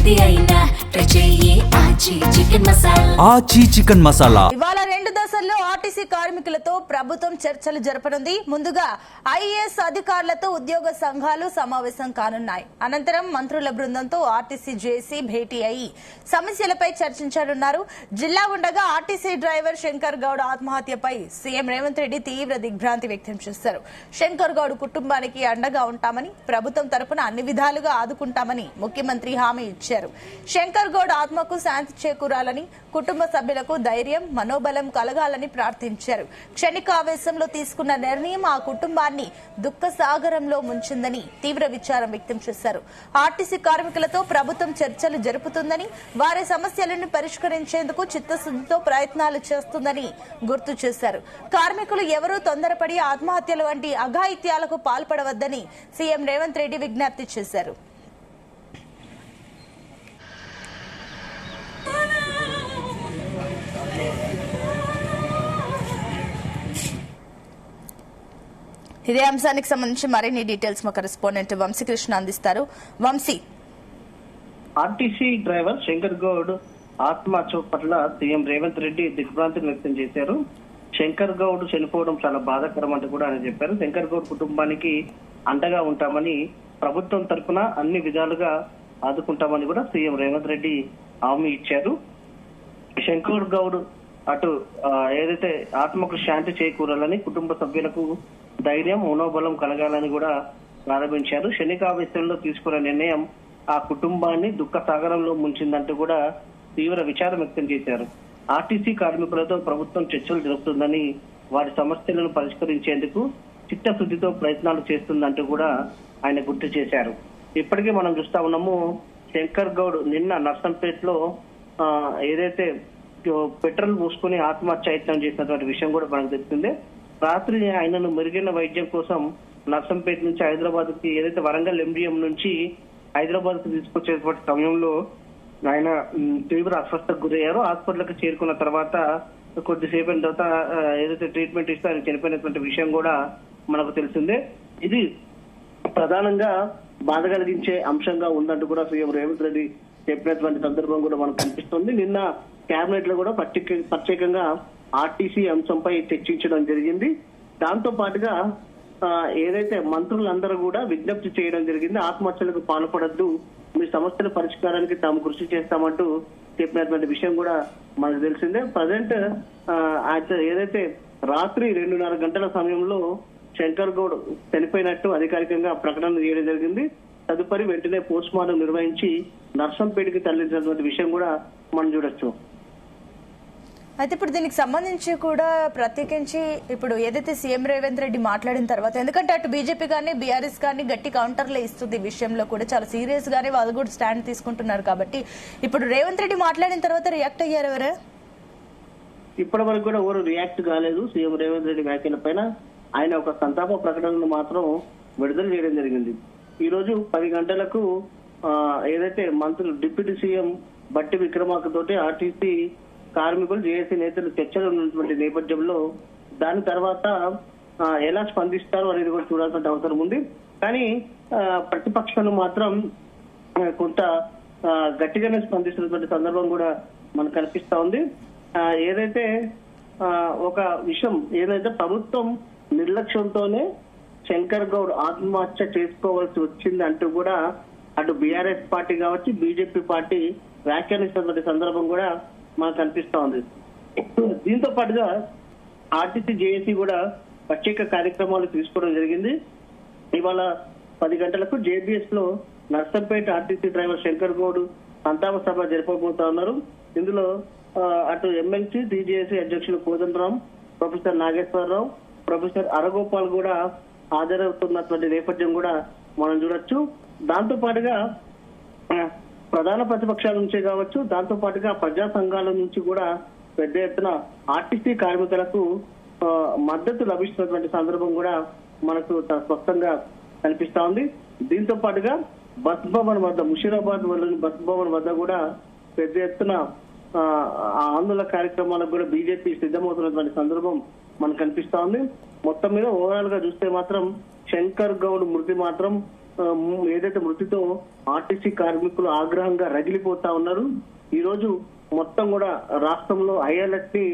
ఏది అయినా ట్రై చెయ్యి ఆచి చికెన్ మసాలా. ఆచి చికెన్ మసాలా. ఇవాళ 2 దశల్లో ఆర్టీసీ కార్మికులతో ప్రభుత్వం చర్చలు జరపనుంది. ముందుగా ఐఏఎస్ అధికారులతో ఉద్యోగ సంఘాలు సమావేశం కానున్నాయి. అనంతరం మంత్రుల బృందంతో ఆర్టీసీ జేఏసీ భేటీ అయి సమస్యలపై చర్చించనున్నారు. జిల్లా ఉండగా ఆర్టీసీ డ్రైవర్ శంకర్ గౌడ్ ఆత్మహత్యపై సీఎం రేవంత్ రెడ్డి తీవ్ర దిగ్భ్రాంతి వ్యక్తం చేశారు. శంకర్ గౌడ్ కుటుంబానికి అండగా ఉంటామని, ప్రభుత్వం తరపున అన్ని విధాలుగా ఆదుకుంటామని ముఖ్యమంత్రి హామీ ఇచ్చారు. శంకర్ గౌడ్ ఆత్మకు శాంతి చేకూరాలని, కుటుంబ సభ్యులకు ధైర్యం, మనోబలం కలగాలని ప్రార్థించారు. క్షణికావేశంలో తీసుకున్న నిర్ణయం ఆ కుటుంబాన్ని దుఃఖ సాగరంలో ముంచిందని తీవ్ర విచారం వ్యక్తం చేశారు. ఆర్టీసీ కార్మికులతో ప్రభుత్వం చర్చలు జరుపుతుందని, వారి సమస్యలను పరిష్కరించేందుకు చిత్తశుద్ధితో ప్రయత్నాలు చేస్తుందని గుర్తు చేశారు. కార్మికులు ఎవరూ తొందరపడి ఆత్మహత్యల వంటి అఘాయిత్యాలకు పాల్పడవద్దని సీఎం రేవంత్ రెడ్డి విజ్ఞప్తి చేశారు. ఇదే అంశానికి సంబంధించి మరిన్ని డీటెయిల్స్ మా కరెస్పాండెంట్ వంశీకృష్ణ అందిస్తారు. వంశీ, ఆర్టీసీ డ్రైవర్ శంకర్ గౌడ్ ఆత్మహత్య పట్ల సీఎం రేవంత్ రెడ్డి దిగ్భ్రాంతిని వ్యక్తం చేశారు. శంకర్ గౌడ్ చనిపోవడం చాలా బాధాకరం అంటూ కూడా ఆయన చెప్పారు. శంకర్ గౌడ్ కుటుంబానికి అండగా ఉంటామని, ప్రభుత్వం తరఫున అన్ని విధాలుగా ఆదుకుంటామని కూడా సీఎం రేవంత్ రెడ్డి హామీ ఇచ్చారు. శంకర్ గౌడ్ అటు ఏదైతే ఆత్మకు శాంతి చేకూరాలని, కుటుంబ సభ్యులకు ధైర్యం, మనోబలం కలగాలని కూడా ప్రారంభించారు. క్షణికావేశంలో తీసుకున్న నిర్ణయం ఆ కుటుంబాన్ని దుఃఖ సాగరంలో ముంచిందంటూ కూడా తీవ్ర విచారం వ్యక్తం చేశారు. ఆర్టీసీ కార్మికులతో ప్రభుత్వం చర్చలు జరుపుతుందని, వారి సమస్యలను పరిష్కరించేందుకు చిత్తశుద్ధితో ప్రయత్నాలు చేస్తుందంటూ కూడా ఆయన గుర్తు చేశారు. ఇప్పటికే మనం చూస్తా ఉన్నాము, శంకర్ గౌడ్ నిన్న నర్సంపేటలో ఏదైతే పెట్రోల్ పోసుకుని ఆత్మహత్య యత్నం చేసినటువంటి విషయం కూడా మనకు తెలిసిందే. రాత్రి ఆయనను మెరుగైన వైద్యం కోసం నర్సంపేట నుంచి హైదరాబాద్ కి, ఏదైతే వరంగల్ ఎండిఎం నుంచి హైదరాబాద్ కు తీసుకొచ్చేటువంటి సమయంలో ఆయన తీవ్ర అస్వస్థకు గురయ్యారు. హాస్పిటల్ కి చేరుకున్న తర్వాత కొద్దిసేపు అయిన తర్వాత ఏదైతే ట్రీట్మెంట్ ఇస్తే ఆయన చనిపోయినటువంటి విషయం కూడా మనకు తెలిసిందే. ఇది ప్రధానంగా బాధ కలిగించే అంశంగా ఉందంటూ కూడా సీఎం రేవంత్ రెడ్డి చెప్పినటువంటి సందర్భం కూడా మనకు కనిపిస్తుంది. నిన్న కేబినెట్ లో కూడా ప్రత్యేకంగా ఆర్టీసీ అంశంపై చర్చించడం జరిగింది. దాంతో పాటుగా ఏదైతే మంత్రులందరూ కూడా విజ్ఞప్తి చేయడం జరిగింది, ఆత్మహత్యలకు పాల్పడద్దు, మీ సమస్యల పరిష్కారానికి తాము కృషి చేస్తామంటూ చెప్పినటువంటి విషయం కూడా మనకు తెలిసిందే. ప్రజెంట్ ఏదైతే రాత్రి 2:30 గంటల సమయంలో శంకర్ గౌడ్ చనిపోయినట్టు అధికారికంగా ప్రకటన చేయడం జరిగింది. తదుపరి వెంటనే పోస్ట్ మార్టం నిర్వహించి నర్సంపేటకి తరలించినటువంటి విషయం కూడా మనం చూడొచ్చు. అయితే ఇప్పుడు దీనికి సంబంధించి కూడా ప్రత్యేకించి ఇప్పుడు ఏదైతే సీఎం రేవంత్ రెడ్డి మాట్లాడిన తర్వాత, ఎందుకంటే అటు బీజేపీ కానీ బీఆర్ఎస్ కానీ గట్టి కౌంటర్లే ఇస్తుంది, ఈ విషయంలో కూడా చాలా సీరియస్ గానే వాళ్ళు కూడా స్టాండ్ తీసుకుంటున్నారు. కాబట్టి ఇప్పుడు రేవంత్ రెడ్డి మాట్లాడిన తర్వాత రియాక్ట్ అయ్యారు ఎవరు? ఇప్పటి వరకు కూడా ఎవరు రియాక్ట్ కాలేదు. సీఎం రేవంత్ రెడ్డి వ్యాఖ్యల పైన ఆయన ఒక సంతాప ప్రకటనను మాత్రం విడుదల చేయడం జరిగింది. ఈ రోజు 10 గంటలకు ఏదైతే మంత్రులు డిప్యూటీ సీఎం బట్టి విక్రమార్క తోటి ఆర్టీసీ కార్మికులు, జేఏసీ నేతలు చర్చలు ఉన్నటువంటి నేపథ్యంలో దాని తర్వాత ఎలా స్పందిస్తారు అనేది కూడా చూడాల్సిన అవసరం ఉంది. కానీ ప్రతిపక్షాలు మాత్రం కొంత గట్టిగానే స్పందిస్తున్నటువంటి సందర్భం కూడా మనకు కనిపిస్తా ఉంది. ఏదైతే ఒక విషయం ఏదైతే ప్రభుత్వం నిర్లక్ష్యంతోనే శంకర్ గౌడ్ ఆత్మహత్య చేసుకోవాల్సి వచ్చింది అంటూ కూడా అటు బీఆర్ఎస్ పార్టీ కావచ్చు, బీజేపీ పార్టీ వ్యాఖ్యానిస్తున్నటువంటి సందర్భం కూడా మనకు కనిపిస్తా ఉంది. దీంతో పాటుగా ఆర్టీసీ జేఏసీ కూడా ప్రత్యేక కార్యక్రమాలు తీసుకోవడం జరిగింది. ఇవాళ 10 గంటలకు జేబీఎస్ లో నర్సంపేట ఆర్టీసీ డ్రైవర్ శంకర్ గౌడ్ సంతాప సభ జరపబోతా ఉన్నారు. ఇందులో అటు ఎమ్మెల్సీ టీజేఏసీ అధ్యక్షులు కోదండరాం, ప్రొఫెసర్ నాగేశ్వరరావు, ప్రొఫెసర్ అరగోపాల్ కూడా హాజరవుతున్నటువంటి నేపథ్యం కూడా మనం చూడొచ్చు. దాంతో పాటుగా ప్రధాన ప్రతిపక్షాల నుంచే కావచ్చు, దాంతో పాటుగా ప్రజా సంఘాల నుంచి కూడా పెద్ద ఎత్తున ఆర్టీసీ కార్మికులకు మద్దతు లభిస్తున్నటువంటి సందర్భం కూడా మనకు స్పష్టంగా కనిపిస్తా ఉంది. దీంతో పాటుగా బస్ భవన్ వద్ద, ముషీరాబాద్ బస్ భవన్ వద్ద కూడా పెద్ద ఎత్తున ఆందోళన కార్యక్రమాలకు కూడా బీజేపీ సిద్ధమవుతున్నటువంటి సందర్భం మనకు కనిపిస్తా ఉంది. మొత్తం మీద ఓవరాల్ గా చూస్తే మాత్రం శంకర్ గౌడ్ మృతి మాత్రం ఏదైతే మృతితో ఆర్టీసీ కార్మికులు ఆగ్రహంగా రగిలిపోతా ఉన్నారు. ఈ రోజు మొత్తం కూడా రాష్ట్రంలో హై అలర్ట్ ని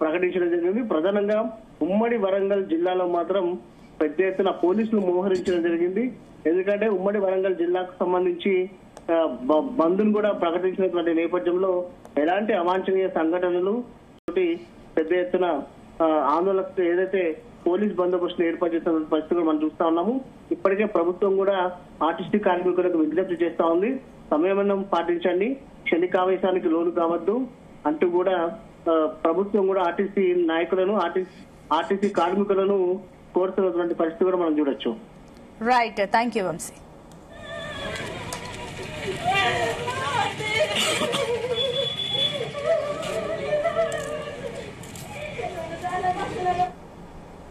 ప్రకటించడం జరిగింది. ప్రధానంగా ఉమ్మడి వరంగల్ జిల్లాలో మాత్రం పెద్ద ఎత్తున పోలీసులు మోహరించడం జరిగింది. ఎందుకంటే ఉమ్మడి వరంగల్ జిల్లాకు సంబంధించి బంద్ను కూడా ప్రకటించినటువంటి నేపథ్యంలో ఎలాంటి అవాంఛనీయ సంఘటనలు పెద్ద ఎత్తున ఆందోళన ఏదైతే పోలీస్ బందోబస్తును ఏర్పాటు చేస్తున్న పరిస్థితులు మనం చూస్తా ఉన్నాము. ఇప్పటికే ప్రభుత్వం కూడా ఆర్టీసీ కార్మికులకు విజ్ఞప్తి చేస్తా ఉంది. సంయమనం పాటించండి, క్షణికావేశానికి లోను కావద్దు అంటూ కూడా ప్రభుత్వం కూడా ఆర్టీసీ నాయకులను ఆర్టీసీ కార్మికులను కోరుతున్నటువంటి పరిస్థితి కూడా మనం చూడొచ్చు. Right, thank you Vamsi.